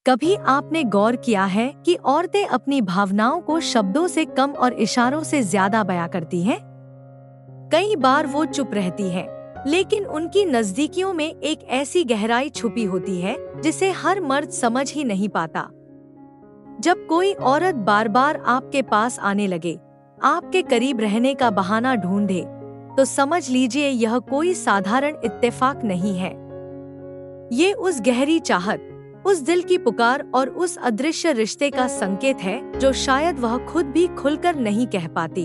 कभी आपने गौर किया है कि औरतें अपनी भावनाओं को शब्दों से कम और इशारों से ज्यादा बयां करती हैं? कई बार वो चुप रहती हैं, लेकिन उनकी नजदीकियों में एक ऐसी गहराई छुपी होती है जिसे हर मर्द समझ ही नहीं पाता। जब कोई औरत बार बार आपके पास आने लगे, आपके करीब रहने का बहाना ढूंढे, तो समझ लीजिए यह कोई साधारण इत्तेफाक नहीं है। ये उस गहरी चाहत, उस दिल की पुकार और उस अदृश्य रिश्ते का संकेत है जो शायद वह खुद भी खुलकर नहीं कह पाती।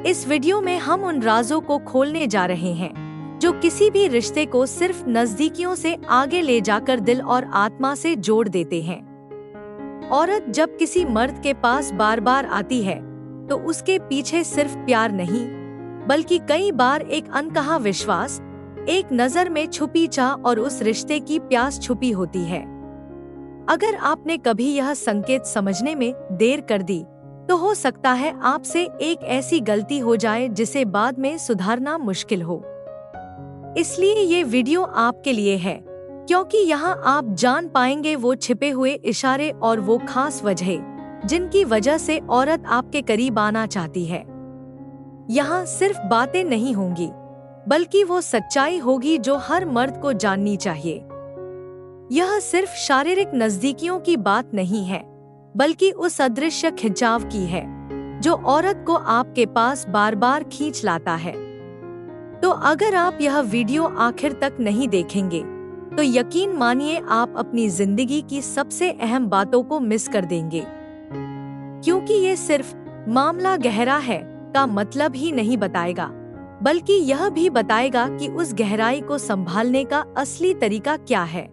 इस वीडियो में हम उन राजों को खोलने जा रहे हैं जो किसी भी रिश्ते को सिर्फ नजदीकियों से आगे ले जाकर दिल और आत्मा से जोड़ देते हैं। औरत जब किसी मर्द के पास बार बार आती है तो उसके पीछे सिर्फ प्यार नहीं, बल्कि कई बार एक अनकहा विश्वास, एक नजर में छुपी चाह और उस रिश्ते की प्यास छुपी होती है। अगर आपने कभी यह संकेत समझने में देर कर दी, तो हो सकता है आपसे एक ऐसी गलती हो जाए जिसे बाद में सुधारना मुश्किल हो। इसलिए ये वीडियो आपके लिए है, क्योंकि यहाँ आप जान पाएंगे वो छिपे हुए इशारे और वो खास वजह जिनकी वजह से औरत आपके करीब आना चाहती है। यहाँ सिर्फ बातें नहीं होंगी, बल्कि वो सच्चाई होगी जो हर मर्द को जाननी चाहिए। यह सिर्फ शारीरिक नजदीकियों की बात नहीं है, बल्कि उस अदृश्य खिंचाव की है जो औरत को आपके पास बार बार खींच लाता है। तो अगर आप यह वीडियो आखिर तक नहीं देखेंगे, तो यकीन मानिए आप अपनी जिंदगी की सबसे अहम बातों को मिस कर देंगे। क्योंकि ये सिर्फ मामला गहरा है का मतलब ही नहीं बताएगा, बल्कि यह भी बताएगा कि उस गहराई को संभालने का असली तरीका क्या है।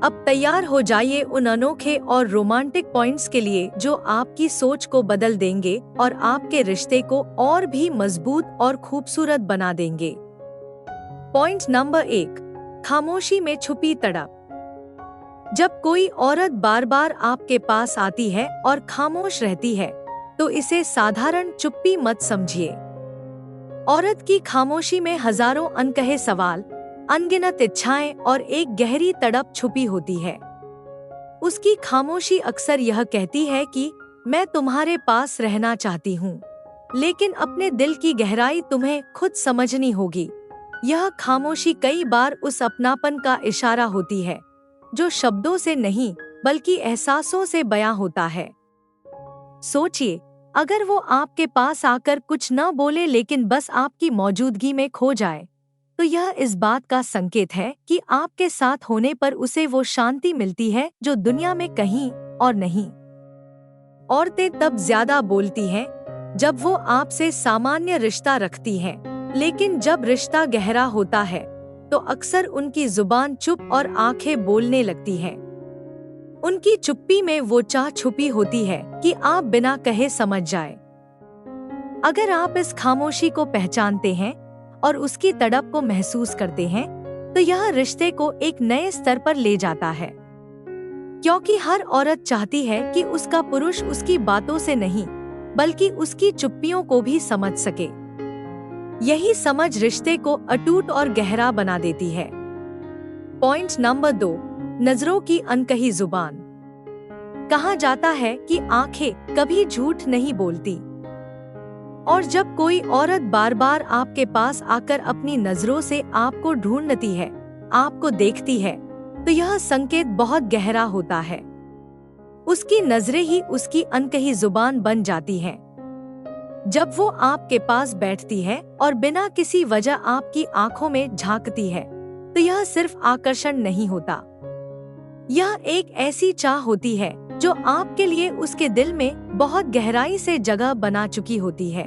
अब तैयार हो जाइए उन अनोखे और रोमांटिक पॉइंट्स के लिए जो आपकी सोच को बदल देंगे और आपके रिश्ते को और भी मजबूत और खूबसूरत बना देंगे। पॉइंट नंबर 1, खामोशी में छुपी तड़प। जब कोई औरत बार बार आपके पास आती है और खामोश रहती है, तो इसे साधारण चुप्पी मत समझिए। औरत की खामोशी में हजारों अनकहे सवाल, अनगिनत इच्छाएं और एक गहरी तड़प छुपी होती है। उसकी खामोशी अक्सर यह कहती है कि मैं तुम्हारे पास रहना चाहती हूँ, लेकिन अपने दिल की गहराई तुम्हें खुद समझनी होगी। यह खामोशी कई बार उस अपनापन का इशारा होती है जो शब्दों से नहीं, बल्कि एहसासों से बयां होता है। सोचिए, अगर वो आपके पास आकर कुछ न बोले लेकिन बस आपकी मौजूदगी में खो जाए, तो यह इस बात का संकेत है कि आपके साथ होने पर उसे वो शांति मिलती है जो दुनिया में कहीं और नहीं। औरतें तब ज्यादा बोलती हैं जब वो आपसे सामान्य रिश्ता रखती हैं, लेकिन जब रिश्ता गहरा होता है तो अक्सर उनकी जुबान चुप और आंखें बोलने लगती हैं। उनकी चुप्पी में वो चाह छुपी होती है कि आप बिना कहे समझ जाए। अगर आप इस खामोशी को पहचानते हैं और उसकी तड़प को महसूस करते हैं, तो यह रिश्ते को एक नए स्तर पर ले जाता है। क्योंकि हर औरत चाहती है कि उसका पुरुष उसकी बातों से नहीं, बल्कि उसकी चुप्पियों को भी समझ सके। यही समझ रिश्ते को अटूट और गहरा बना देती है। पॉइंट नंबर 2, नजरों की अनकही जुबान। कहा जाता है कि आंखें कभी झूठ नहीं बोलती, और जब कोई औरत बार बार आपके पास आकर अपनी नजरों से आपको ढूंढती है, आपको देखती है, तो यह संकेत बहुत गहरा होता है। उसकी नजरें ही उसकी अनकही जुबान बन जाती हैं। जब वो आपके पास बैठती है और बिना किसी वजह आपकी आंखों में झांकती है, तो यह सिर्फ आकर्षण नहीं होता, यह एक ऐसी चाह होती है जो आपके लिए उसके दिल में बहुत गहराई से जगह बना चुकी होती है।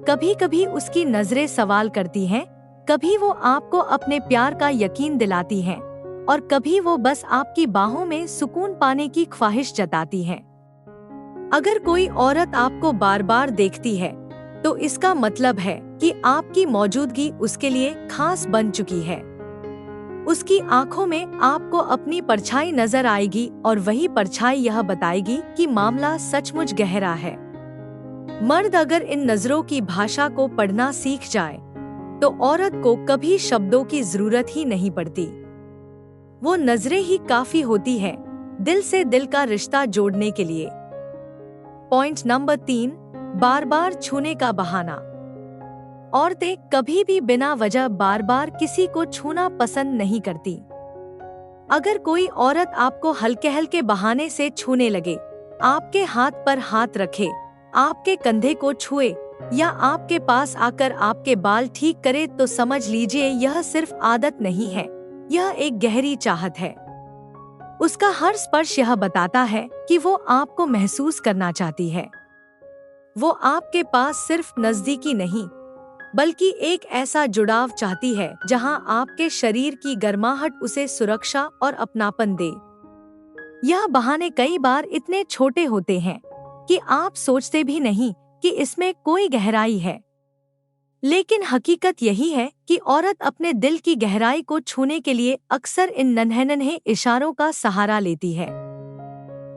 कभी कभी उसकी नजरें सवाल करती हैं, कभी वो आपको अपने प्यार का यकीन दिलाती हैं, और कभी वो बस आपकी बाहों में सुकून पाने की ख्वाहिश जताती हैं। अगर कोई औरत आपको बार बार देखती है, तो इसका मतलब है कि आपकी मौजूदगी उसके लिए खास बन चुकी है। उसकी आंखों में आपको अपनी परछाई नजर आएगी और वही परछाई यह बताएगी कि मामला सचमुच गहरा है। मर्द अगर इन नजरों की भाषा को पढ़ना सीख जाए, तो औरत को कभी शब्दों की जरूरत ही नहीं पड़ती। वो नजरें ही काफी होती है दिल से दिल का रिश्ता जोड़ने के लिए। पॉइंट नंबर 3, बार बार छूने का बहाना। औरतें कभी भी बिना वजह बार बार किसी को छूना पसंद नहीं करती। अगर कोई औरत आपको हल्के हल्के बहाने से छूने लगे, आपके हाथ पर हाथ रखे, आपके कंधे को छुए या आपके पास आकर आपके बाल ठीक करे, तो समझ लीजिए यह सिर्फ आदत नहीं है, यह एक गहरी चाहत है। उसका हर स्पर्श यह बताता है कि वो आपको महसूस करना चाहती है। वो आपके पास सिर्फ नजदीकी नहीं, बल्कि एक ऐसा जुड़ाव चाहती है जहां आपके शरीर की गर्माहट उसे सुरक्षा और अपनापन दे। यह बहाने कई बार इतने छोटे होते हैं कि आप सोचते भी नहीं कि इसमें कोई गहराई है, लेकिन हकीकत यही है कि औरत अपने दिल की गहराई को छूने के लिए अक्सर इन नन्हे-नन्हे इशारों का सहारा लेती है।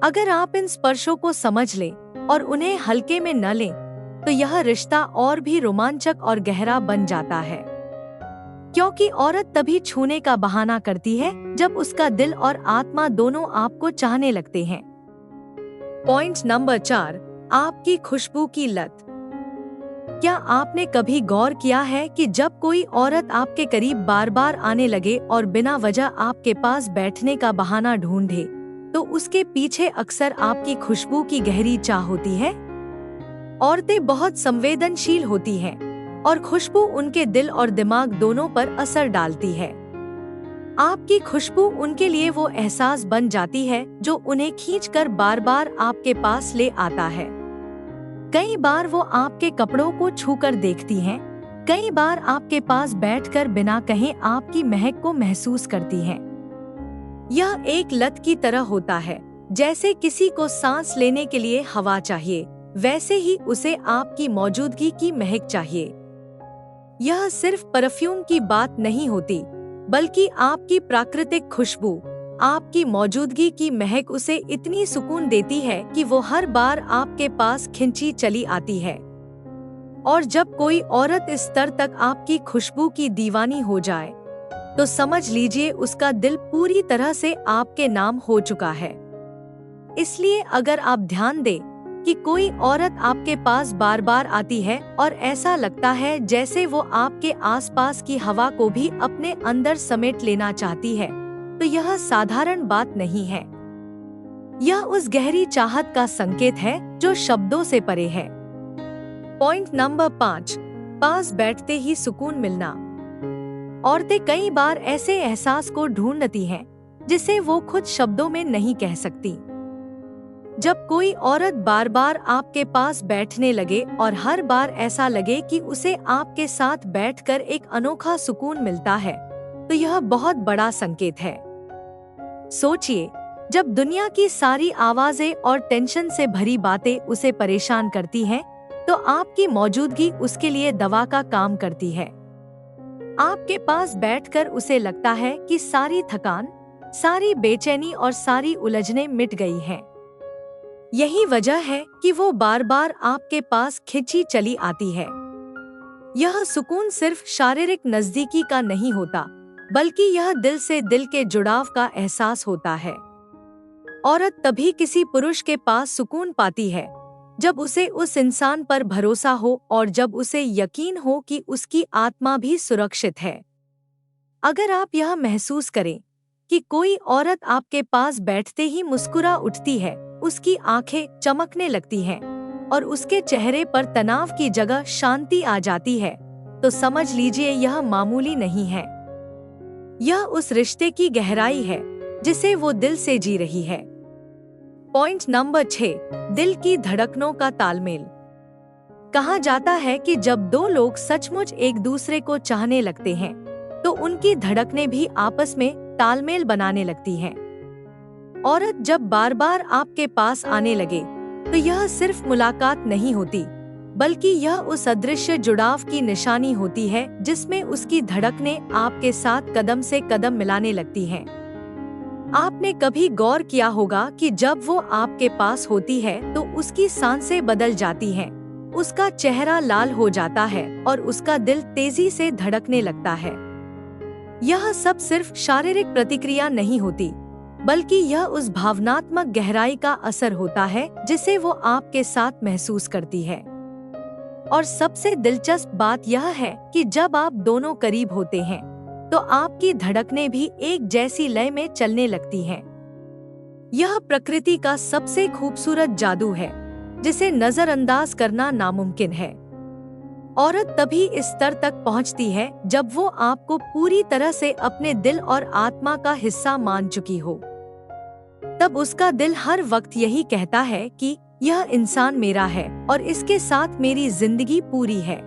अगर आप इन स्पर्शों को समझ लें और उन्हें हल्के में न लें, तो यह रिश्ता और भी रोमांचक और गहरा बन जाता है। क्योंकि औरत तभी छूने का बहाना करती है जब उसका दिल और आत्मा दोनों आपको चाहने लगते हैं। पॉइंट नंबर 4, आपकी खुशबू की लत। क्या आपने कभी गौर किया है कि जब कोई औरत आपके करीब बार बार आने लगे और बिना वजह आपके पास बैठने का बहाना ढूंढे, तो उसके पीछे अक्सर आपकी खुशबू की गहरी चाह होती है? औरतें बहुत संवेदनशील होती हैं और खुशबू उनके दिल और दिमाग दोनों पर असर डालती है। आपकी खुशबू उनके लिए वो एहसास बन जाती है जो उन्हें खींचकर बार बार आपके पास ले आता है। कई बार वो आपके कपड़ों को छूकर देखती हैं, कई बार आपके पास बैठकर बिना कहे आपकी महक को महसूस करती हैं। यह एक लत की तरह होता है, जैसे किसी को सांस लेने के लिए हवा चाहिए, वैसे ही उसे आपकी मौजूदगी की महक चाहिए। यह सिर्फ परफ्यूम की बात नहीं होती, बल्कि आपकी प्राकृतिक खुशबू, आपकी मौजूदगी की महक उसे इतनी सुकून देती है कि वो हर बार आपके पास खिंची चली आती है। और जब कोई औरत इस स्तर तक आपकी खुशबू की दीवानी हो जाए, तो समझ लीजिए उसका दिल पूरी तरह से आपके नाम हो चुका है। इसलिए अगर आप ध्यान दें कि कोई औरत आपके पास बार बार आती है और ऐसा लगता है जैसे वो आपके आसपास की हवा को भी अपने अंदर समेट लेना चाहती है, तो यह साधारण बात नहीं है। यह उस गहरी चाहत का संकेत है जो शब्दों से परे है। पॉइंट नंबर 5, पास बैठते ही सुकून मिलना। औरतें कई बार ऐसे एहसास को ढूंढती हैं जिसे वो खुद शब्दों में नहीं कह सकती। जब कोई औरत बार बार आपके पास बैठने लगे और हर बार ऐसा लगे कि उसे आपके साथ बैठकर एक अनोखा सुकून मिलता है, तो यह बहुत बड़ा संकेत है। सोचिए, जब दुनिया की सारी आवाजें और टेंशन से भरी बातें उसे परेशान करती हैं, तो आपकी मौजूदगी उसके लिए दवा का काम करती है। आपके पास बैठकर उसे लगता है कि सारी थकान, सारी बेचैनी और सारी उलझनें मिट गई हैं। यही वजह है कि वो बार बार आपके पास खिंची चली आती है। यह सुकून सिर्फ शारीरिक नजदीकी का नहीं होता, बल्कि यह दिल से दिल के जुड़ाव का एहसास होता है। औरत तभी किसी पुरुष के पास सुकून पाती है जब उसे उस इंसान पर भरोसा हो और जब उसे यकीन हो कि उसकी आत्मा भी सुरक्षित है। अगर आप यह महसूस करें कि कोई औरत आपके पास बैठते ही मुस्कुरा उठती है, उसकी आंखें चमकने लगती हैं और उसके चेहरे पर तनाव की जगह शांति आ जाती है, तो समझ लीजिए यह मामूली नहीं है। यह उस रिश्ते की गहराई है जिसे वो दिल से जी रही है। पॉइंट नंबर 6, दिल की धड़कनों का तालमेल। कहा जाता है कि जब दो लोग सचमुच एक दूसरे को चाहने लगते हैं, तो उनकी धड़कनें भी आपस में तालमेल बनाने लगती हैं। औरत जब बार बार आपके पास आने लगे, तो यह सिर्फ मुलाकात नहीं होती, बल्कि यह उस अदृश्य जुड़ाव की निशानी होती है जिसमें उसकी धड़कनें आपके साथ कदम से कदम मिलाने लगती हैं। आपने कभी गौर किया होगा कि जब वो आपके पास होती है तो उसकी सांसें बदल जाती हैं, उसका चेहरा लाल हो जाता है और उसका दिल तेजी से धड़कने लगता है। यह सब सिर्फ शारीरिक प्रतिक्रिया नहीं होती, बल्कि यह उस भावनात्मक गहराई का असर होता है जिसे वो आपके साथ महसूस करती है। और सबसे दिलचस्प बात यह है कि जब आप दोनों करीब होते हैं तो आपकी धड़कनें भी एक जैसी लय में चलने लगती हैं। यह प्रकृति का सबसे खूबसूरत जादू है जिसे नजरअंदाज करना नामुमकिन है। औरत तभी इस स्तर तक पहुंचती है जब वो आपको पूरी तरह से अपने दिल और आत्मा का हिस्सा मान चुकी हो। तब उसका दिल हर वक्त यही कहता है कि यह इंसान मेरा है और इसके साथ मेरी जिंदगी पूरी है।